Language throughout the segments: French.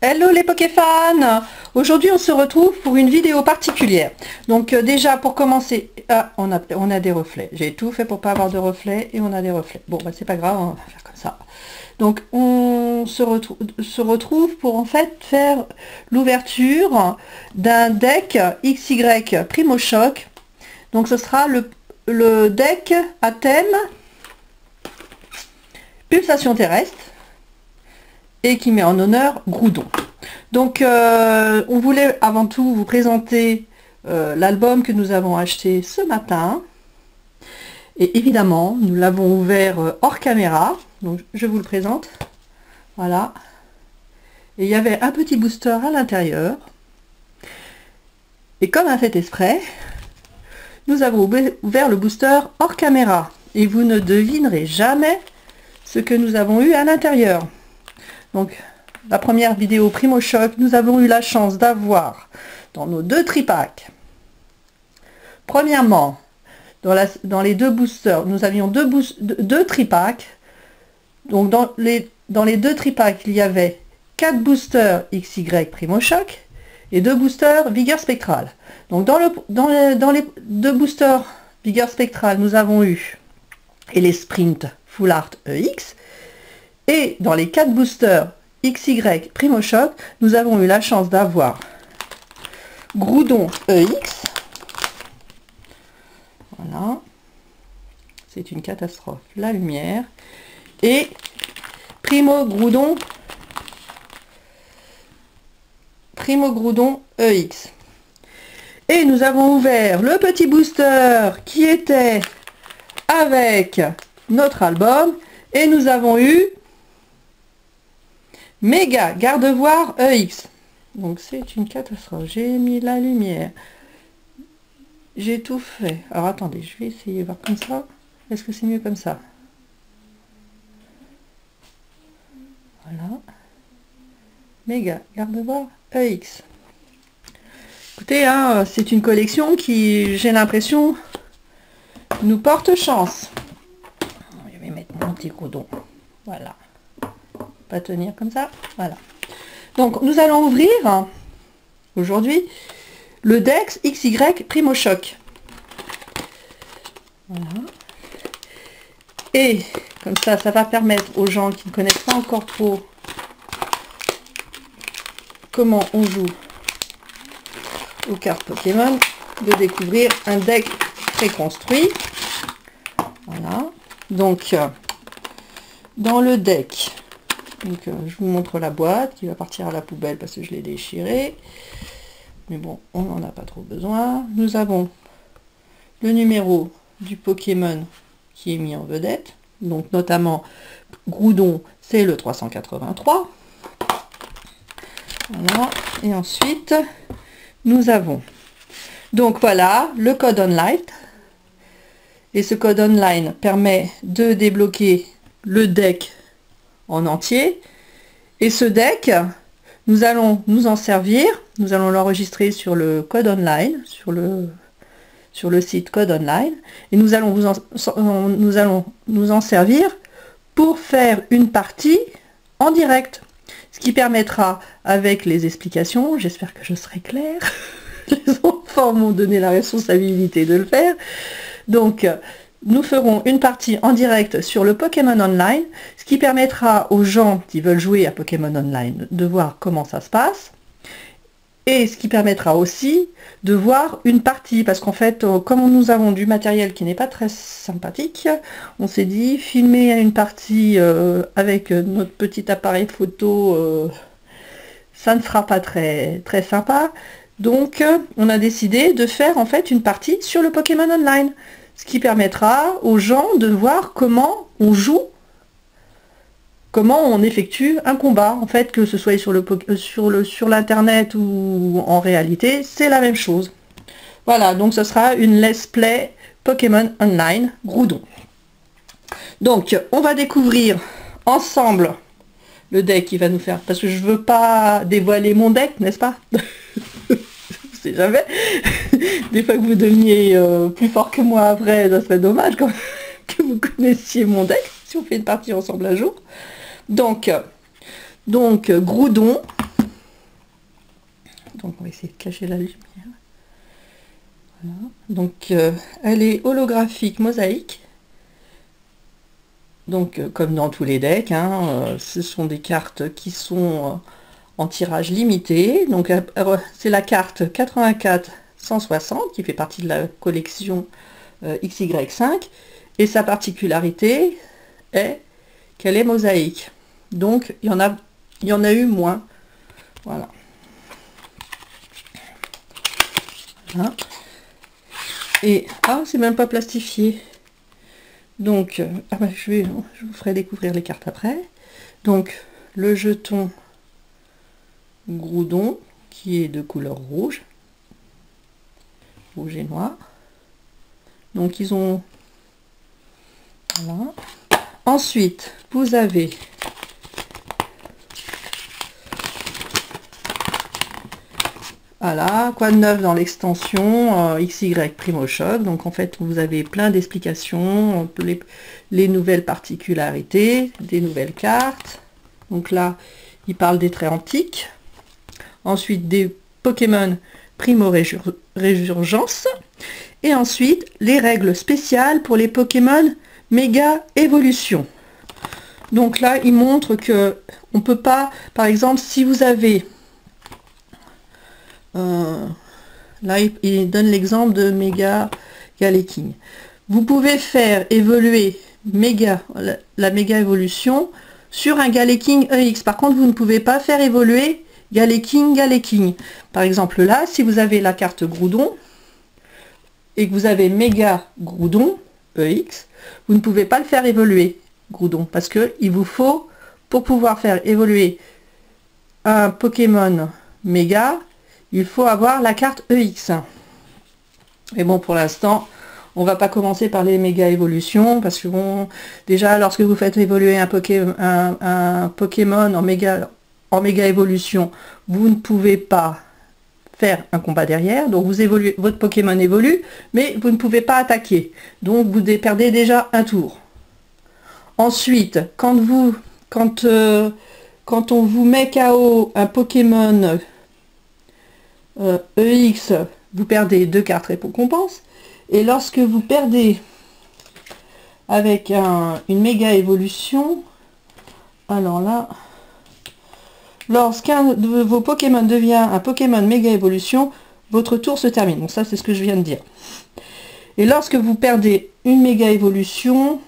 Hello les Pokéfans. Aujourd'hui on se retrouve pour une vidéo particulière. Donc déjà pour commencer, on a des reflets. J'ai tout fait pour pas avoir de reflets et on a des reflets. Bon bah c'est pas grave, on va faire comme ça. Donc on se retrouve pour en fait faire l'ouverture d'un deck XY Primo Choc. Donc ce sera le deck à thème Pulsation terrestre et qui met en honneur Groudon. Donc on voulait avant tout vous présenter l'album que nous avons acheté ce matin, et évidemment nous l'avons ouvert hors caméra, donc je vous le présente. Voilà, et il y avait un petit booster à l'intérieur, et comme un fait exprès, nous avons ouvert le booster hors caméra et vous ne devinerez jamais ce que nous avons eu à l'intérieur. Donc la première vidéo Primo Choc, nous avons eu la chance d'avoir dans nos deux tripacks, premièrement dans les deux boosters, nous avions deux tripacks. Donc dans les deux tripacks, il y avait 4 boosters XY Primo Choc et 2 boosters Vigueur Spectrale. Donc dans les deux boosters Vigueur Spectrale, nous avons eu et les Sprint Full Art EX, et dans les 4 boosters XY Primo Choc, nous avons eu la chance d'avoir Groudon EX. Voilà, c'est une catastrophe, la lumière, et Primo Groudon EX. Et nous avons ouvert le petit booster qui était avec notre album, et nous avons eu Méga Gardevoir EX. Donc c'est une catastrophe, j'ai mis la lumière, j'ai tout fait. Alors attendez, je vais essayer de voir comme ça. Est-ce que c'est mieux comme ça? Voilà, Méga Gardevoir EX. Écoutez, hein, c'est une collection qui, j'ai l'impression, nous porte chance. Je vais mettre mon petit Groudon. Voilà. Pas tenir comme ça. Voilà. Donc, nous allons ouvrir aujourd'hui le Dex XY Primo Choc. Voilà. Et comme ça va permettre aux gens qui ne connaissent pas encore trop comment on joue aux cartes Pokémon de découvrir un deck préconstruit. Voilà. Donc dans le deck, donc, je vous montre la boîte qui va partir à la poubelle parce que je l'ai déchirée, mais bon, on n'en a pas trop besoin. Nous avons le numéro du Pokémon qui est mis en vedette, donc notamment Groudon, c'est le 383. Voilà, et ensuite nous avons donc voilà le code online, et ce code online permet de débloquer le deck en entier, et ce deck nous allons nous en servir, nous allons l'enregistrer sur le code online, sur le site code online, et nous allons nous en servir pour faire une partie en direct, ce qui permettra, avec les explications, j'espère que je serai claire, les enfants m'ont donné la responsabilité de le faire, donc nous ferons une partie en direct sur le Pokémon Online, ce qui permettra aux gens qui veulent jouer à Pokémon Online de voir comment ça se passe, et ce qui permettra aussi de voir une partie, parce qu'en fait, comme nous avons du matériel qui n'est pas très sympathique, on s'est dit, filmer une partie avec notre petit appareil photo, ça ne sera pas très sympa, donc on a décidé de faire en fait une partie sur le Pokémon Online, ce qui permettra aux gens de voir comment on joue, comment on effectue un combat, en fait, que ce soit sur l'internet ou en réalité, c'est la même chose. Voilà, donc ce sera une let's play Pokémon Online Groudon. Donc on va découvrir ensemble le deck qui va nous faire, parce que je veux pas dévoiler mon deck, n'est-ce pas? Je sais jamais. Des fois que vous deveniez plus fort que moi après, ça serait dommage quand même que vous connaissiez mon deck, si on fait une partie ensemble un jour. Donc Groudon, donc on va essayer de cacher la lumière. Voilà. Donc elle est holographique mosaïque. Donc comme dans tous les decks, hein, ce sont des cartes qui sont en tirage limité. Donc c'est la carte 84 160 qui fait partie de la collection XY5. Et sa particularité est qu'elle est mosaïque. Donc il y en a eu moins. Voilà. Voilà. Et c'est même pas plastifié. Donc je vous ferai découvrir les cartes après. Donc le jeton Groudon qui est de couleur rouge et noir. Donc ils ont, voilà. Ensuite vous avez voilà, quoi de neuf dans l'extension XY Primo Choc. Donc en fait vous avez plein d'explications, les nouvelles particularités, des nouvelles cartes. Donc là il parle des traits antiques. Ensuite des Pokémon Primo Résurgence. Et ensuite les règles spéciales pour les Pokémon Méga Évolution. Donc là il montre que on peut pas, par exemple si vous avez là il donne l'exemple de Méga Galeking. Vous pouvez faire évoluer la Méga Évolution sur un Galeking EX. Par contre vous ne pouvez pas faire évoluer Galeking. Par exemple là, si vous avez la carte Groudon et que vous avez Méga Groudon EX, vous ne pouvez pas le faire évoluer Groudon parce que il vous faut, pour pouvoir faire évoluer un Pokémon Méga, il faut avoir la carte EX. Et bon, pour l'instant on va pas commencer par les méga évolutions parce que bon, déjà lorsque vous faites évoluer un Pokémon en méga évolution, vous ne pouvez pas faire un combat derrière, donc vous évoluez, votre Pokémon évolue, mais vous ne pouvez pas attaquer, donc vous perdez déjà un tour. Ensuite, quand on vous met KO un Pokémon EX, vous perdez 2 cartes récompenses, et lorsque vous perdez avec une méga évolution, alors là, lorsqu'un de vos Pokémon devient un Pokémon méga évolution, votre tour se termine. Bon, ça c'est ce que je viens de dire. Et lorsque vous perdez une méga évolution,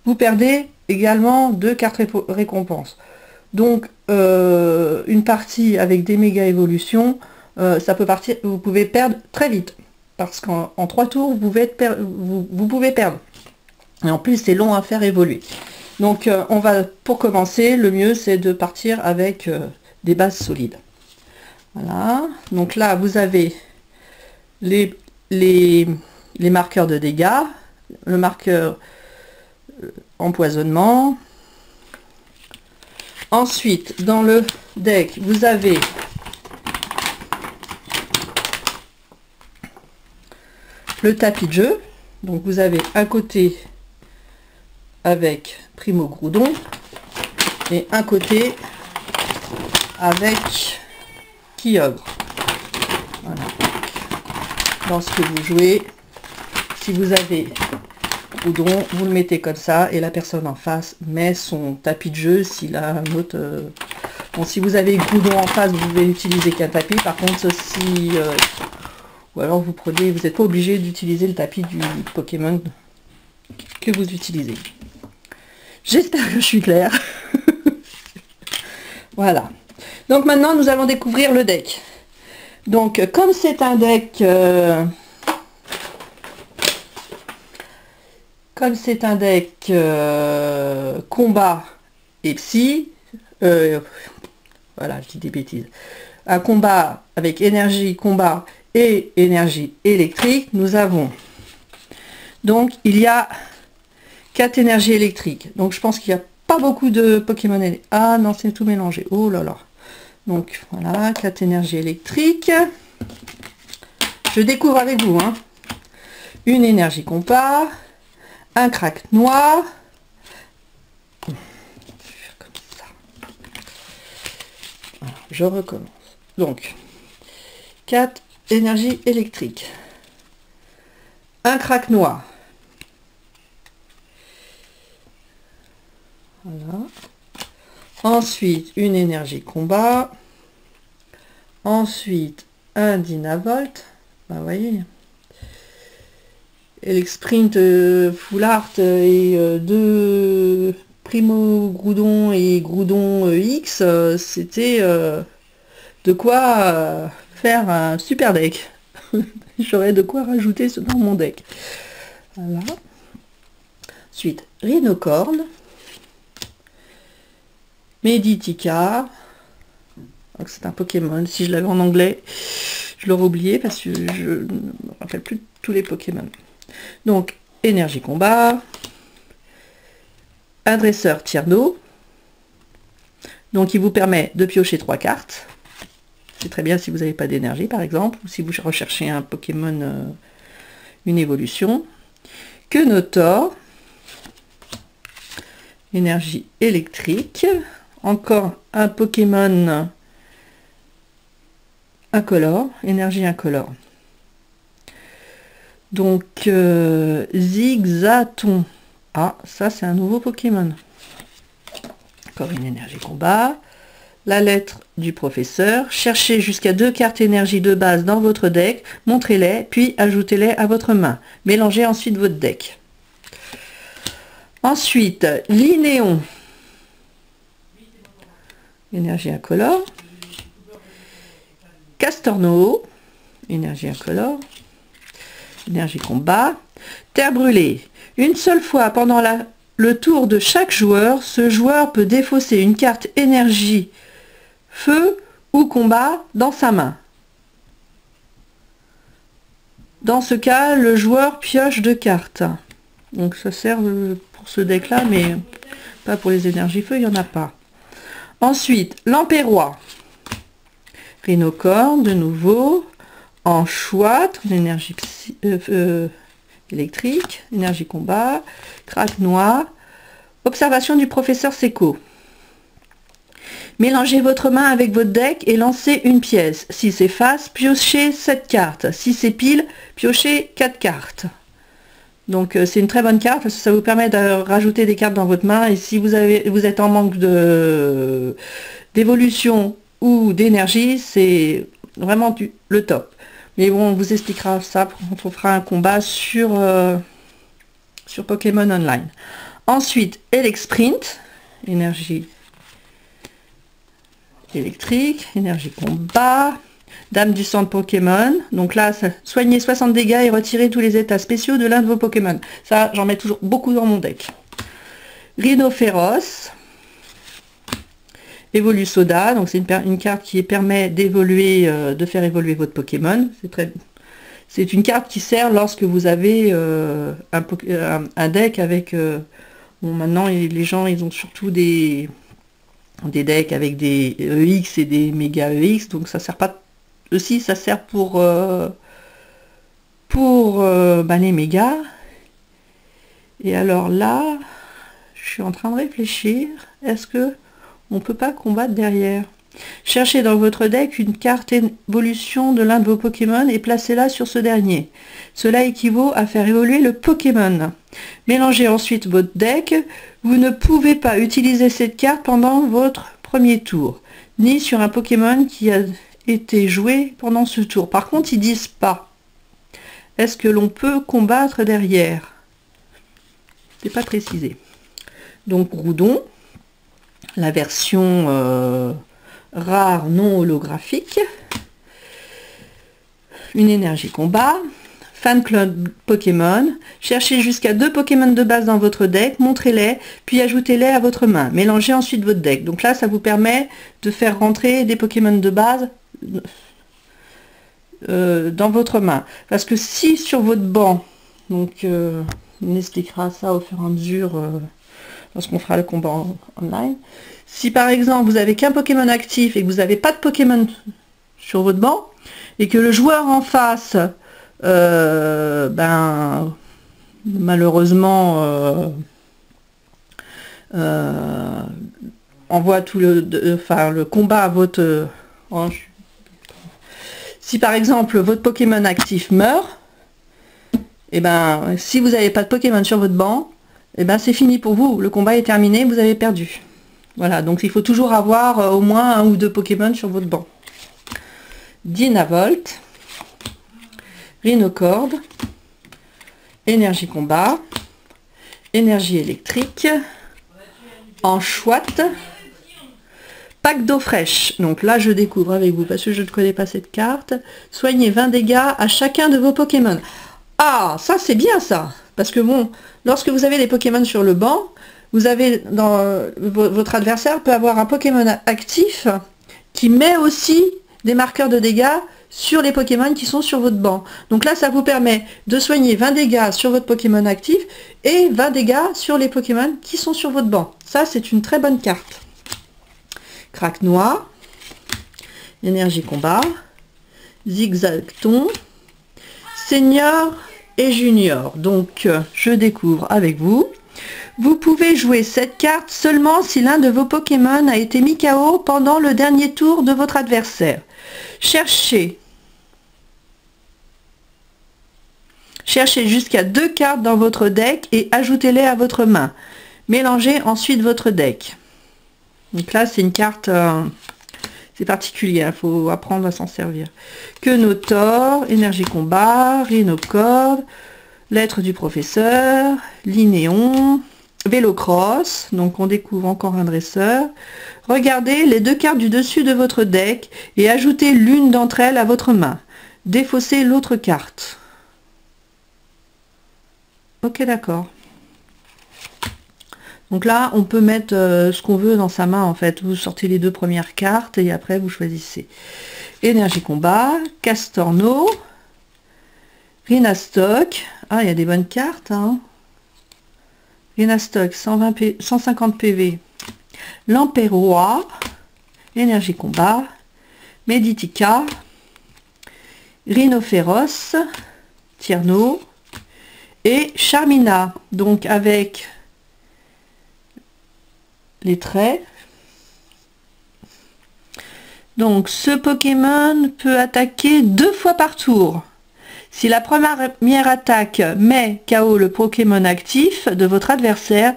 vous perdez également 2 cartes récompenses. Donc une partie avec des méga évolutions, ça peut partir, vous pouvez perdre très vite. Parce qu'en 3 tours, vous pouvez perdre. Et en plus, c'est long à faire évoluer. Donc pour commencer, le mieux c'est de partir avec des bases solides. Voilà, donc là vous avez les marqueurs de dégâts, le marqueur empoisonnement. Ensuite, dans le deck, vous avez le tapis de jeu. Donc vous avez un côté avec Primo Groudon et un côté avec Kyogre. Voilà. Lorsque vous jouez, si vous avez Groudon, vous le mettez comme ça et la personne en face met son tapis de jeu. S'il a un autre, bon, si vous avez Groudon en face, vous pouvez utiliser qu'un tapis. Par contre, si ou alors vous n'êtes pas obligé d'utiliser le tapis du Pokémon que vous utilisez. J'espère que je suis claire. Voilà. Donc maintenant, nous allons découvrir le deck. Donc, comme c'est un deck... combat et psy... voilà, je dis des bêtises. Un combat avec énergie combat et énergie électrique, nous avons... Donc, il y a 4 énergies électriques. Donc je pense qu'il n'y a pas beaucoup de Pokémon électriques. Ah non, c'est tout mélangé. Oh là là. Donc voilà, 4 énergies électriques. Je découvre avec vous. Hein. Une énergie compas. Un crack noir. Je vais faire comme ça. Voilà, je recommence. Donc, 4 énergie électrique. Un crack noir. Voilà. Ensuite, une énergie combat. Ensuite, un Dynavolt. Bah, vous voyez. Sprint Full Art et 2 Primo Groudon et Groudon X, c'était de quoi faire un super deck. J'aurais de quoi rajouter ce dans mon deck. Voilà. Ensuite, Rhinocorn, Meditica. C'est un Pokémon. Si je l'avais en anglais, je l'aurais oublié parce que je ne me rappelle plus de tous les Pokémon. Donc, énergie combat, un dresseur tir d'eau, donc il vous permet de piocher 3 cartes. C'est très bien si vous n'avez pas d'énergie par exemple, ou si vous recherchez un Pokémon, une évolution. Quenotor, énergie électrique, encore un Pokémon incolore, énergie incolore. Donc, Zigzaton. Ah, ça c'est un nouveau Pokémon. Encore une énergie combat. La lettre du professeur. Cherchez jusqu'à 2 cartes énergie de base dans votre deck. Montrez-les, puis ajoutez-les à votre main. Mélangez ensuite votre deck. Ensuite, Linéon. Énergie incolore. Castorno. Énergie incolore. Énergie combat. Terre brûlée. Une seule fois pendant le tour de chaque joueur, ce joueur peut défausser une carte énergie, feu ou combat dans sa main. Dans ce cas, le joueur pioche 2 cartes. Donc ça sert pour ce deck là, mais pas pour les énergies feu, il n'y en a pas. Ensuite, Lampérois. Rhinocorn de nouveau. Enchouâtre, énergie électrique, énergie combat, crack noir, observation du professeur Seco. Mélangez votre main avec votre deck et lancez une pièce. Si c'est face, piochez 7 cartes. Si c'est pile, piochez 4 cartes. Donc c'est une très bonne carte parce que ça vous permet de rajouter des cartes dans votre main. Et si vous êtes en manque d'évolution ou d'énergie, c'est vraiment le top. Mais bon, on vous expliquera ça quand on fera un combat sur Pokémon Online. Ensuite, Sprint, énergie électrique, énergie combat, Dame du sang de Pokémon. Donc là, soignez 60 dégâts et retirez tous les états spéciaux de l'un de vos Pokémon. Ça, j'en mets toujours beaucoup dans mon deck. Rhinophéros. Évolu Soda, donc c'est une carte qui permet d'évoluer, de faire évoluer votre Pokémon. C'est une carte qui sert lorsque vous avez un deck avec... bon, maintenant, les gens, ils ont surtout des decks avec des EX et des méga EX, donc ça sert pas... Aussi, ça sert pour les mégas. Et alors là, je suis en train de réfléchir, est-ce que on peut pas combattre derrière? Cherchez dans votre deck une carte évolution de l'un de vos Pokémon et placez-la sur ce dernier. Cela équivaut à faire évoluer le Pokémon. Mélangez ensuite votre deck. Vous ne pouvez pas utiliser cette carte pendant votre premier tour, ni sur un Pokémon qui a été joué pendant ce tour. Par contre, ils disent pas. Est-ce que l'on peut combattre derrière? C'est pas précisé. Donc Groudon, la version rare non holographique, une énergie combat, fan club Pokémon, cherchez jusqu'à 2 Pokémon de base dans votre deck, montrez-les, puis ajoutez-les à votre main, mélangez ensuite votre deck. Donc là, ça vous permet de faire rentrer des Pokémon de base dans votre main. Parce que si sur votre banc, donc on expliquera ça au fur et à mesure lorsqu'on fera le combat online. Si par exemple vous avez qu'un Pokémon actif et que vous n'avez pas de Pokémon sur votre banc, et que le joueur en face, malheureusement, envoie tout le combat à votre... Si par exemple votre Pokémon actif meurt, et ben si vous n'avez pas de Pokémon sur votre banc, et ben c'est fini pour vous, le combat est terminé, vous avez perdu. Voilà, donc il faut toujours avoir au moins 1 ou 2 Pokémon sur votre banc. Dynavolt, Rhinocord, énergie combat, énergie électrique, Enchouette, pack d'eau fraîche. Donc là je découvre avec vous parce que je ne connais pas cette carte. Soignez 20 dégâts à chacun de vos Pokémon. Ah, ça c'est bien ça. Parce que bon, lorsque vous avez des Pokémon sur le banc, vous avez votre adversaire peut avoir un Pokémon actif qui met aussi des marqueurs de dégâts sur les Pokémon qui sont sur votre banc. Donc là, ça vous permet de soigner 20 dégâts sur votre Pokémon actif et 20 dégâts sur les Pokémon qui sont sur votre banc. Ça, c'est une très bonne carte. Craque noir, énergie combat, zigzagton, senior et junior. Donc, je découvre avec vous. Vous pouvez jouer cette carte seulement si l'un de vos Pokémon a été mis KO pendant le dernier tour de votre adversaire. Cherchez jusqu'à 2 cartes dans votre deck et ajoutez-les à votre main. Mélangez ensuite votre deck. Donc là, c'est une carte, c'est particulier, il faut apprendre à s'en servir. Quenotor, énergie combat, Rhinocord, lettre du professeur, Linéon, Vélocross, donc on découvre encore un dresseur. Regardez les 2 cartes du dessus de votre deck et ajoutez l'une d'entre elles à votre main. Défaussez l'autre carte. Ok, d'accord. Donc là, on peut mettre ce qu'on veut dans sa main en fait. Vous sortez les 2 premières cartes et après vous choisissez. Énergie combat, Castorno, Rhinastock. Ah, il y a des bonnes cartes, hein. Rhinastock, 150 PV. Lamperois, énergie combat, Meditica, Rhinophéros, Tierno et Charmina. Donc avec les traits. Donc ce Pokémon peut attaquer 2 fois par tour. Si la première attaque met KO le Pokémon actif de votre adversaire,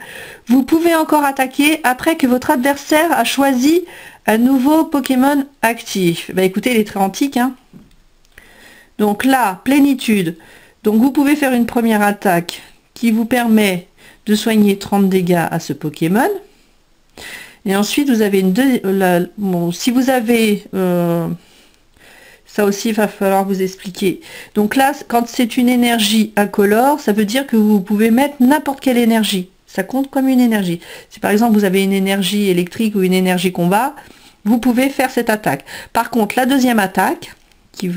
vous pouvez encore attaquer après que votre adversaire a choisi un nouveau Pokémon actif. Bah écoutez, il est très antique, hein. Donc là, plénitude. Donc vous pouvez faire une première attaque qui vous permet de soigner 30 dégâts à ce Pokémon. Et ensuite, vous avez une deuxième... Bon, si vous avez... ça aussi, il va falloir vous expliquer. Donc là, quand c'est une énergie incolore, ça veut dire que vous pouvez mettre n'importe quelle énergie. Ça compte comme une énergie. Si par exemple, vous avez une énergie électrique ou une énergie combat, vous pouvez faire cette attaque. Par contre, la deuxième attaque, qui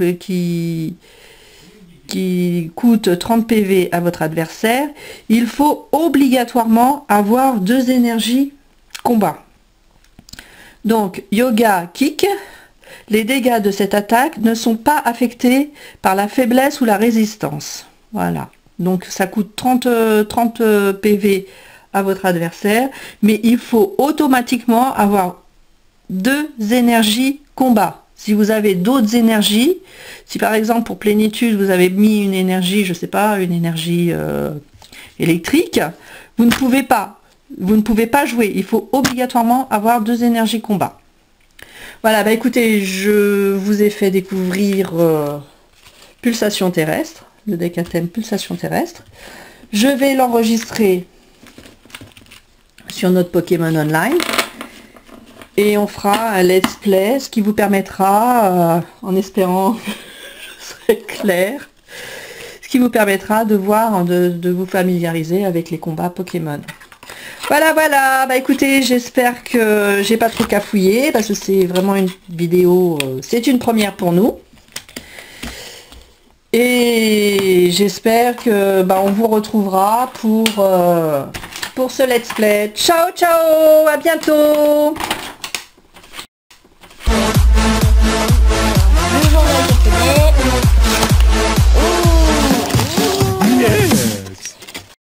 coûte 30 PV à votre adversaire, il faut obligatoirement avoir 2 énergies combat. Donc, Yoga Kick, les dégâts de cette attaque ne sont pas affectés par la faiblesse ou la résistance. Voilà. Donc, ça coûte 30 PV à votre adversaire, mais il faut automatiquement avoir 2 énergies combat. Si vous avez d'autres énergies, si par exemple pour plénitude vous avez mis une énergie, je sais pas, une énergie électrique, vous ne pouvez pas jouer. Il faut obligatoirement avoir 2 énergies combat. Voilà, bah écoutez, je vous ai fait découvrir Pulsation terrestre, le deck à thème Pulsation terrestre. Je vais l'enregistrer sur notre Pokémon Online. Et on fera un let's play, ce qui vous permettra, en espérant que je serai clair, ce qui vous permettra de voir, de vous familiariser avec les combats Pokémon. Voilà, voilà, bah écoutez, j'espère que j'ai pas trop cafouillé, parce que c'est vraiment une vidéo, c'est une première pour nous. Et j'espère que on vous retrouvera pour ce let's play. Ciao, ciao, à bientôt.